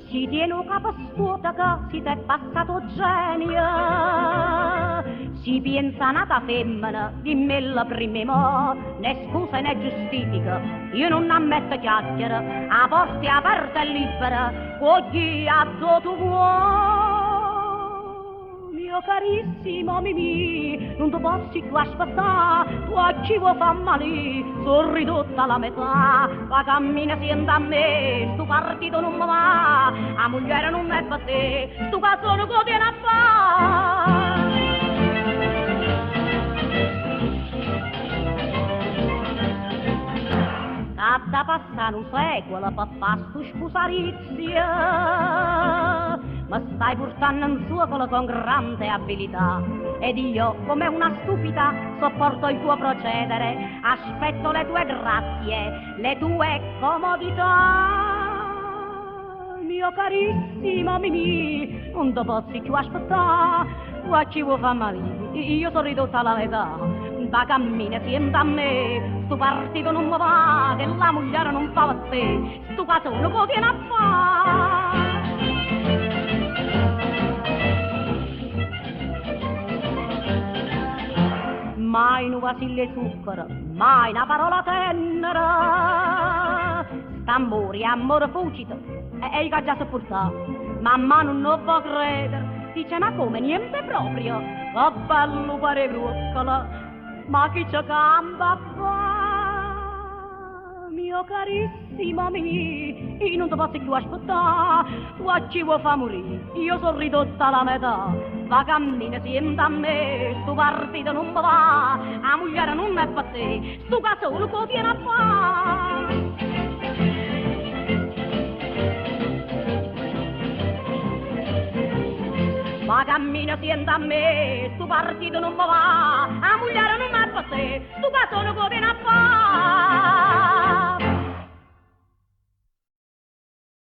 Si tiene un capo scuota che si t'è passato genio, si pensa nata femmina, dimmi la prima, né scusa né giustifica, io non ammetto chiacchiere, a porte aperte e libere, cogli a tu vuoi. Mio carissimo Mimì, non ti posso più aspettare, tu a chi vuoi fa male, sono ridotta alla metà, la cammina sienta a me, sto partito non mi va, a moglie non è per te, sto caso non lo viene a fare. Sta passando un secolo per fare sto scusarizia, ma stai portando in suocolo con grande abilità. Ed io, come una stupida, sopporto il tuo procedere, aspetto le tue grazie, le tue comodità. Mio carissimo Mimì, non ti posso più aspettare, tu a chi vuoi fa male, io sono ridotta alla metà. Da cammina sienta a me, sto partito non mi va, che la moglie non fa per te, sto caso non lo viene a fare. Mai un vasillo di zucchero, mai una parola tenera, st'amore, amore fucito, e il già sopportato, mamma non lo può credere, dice ma come, niente proprio, che bello pare bruccola, ma chi ci cambia fa, mio carissimo Mimì, io non ti posso più aspettare, tu a chi vuoi fa morire, io sono ridotta alla metà, va cammina sienta a me, sto partito non mi va, a moglie non è per te, sto caso lo che viene a fare. Ma cammina sienta a me, sto partito non mi va, a moglie non è per te, sto caso non viene a fare.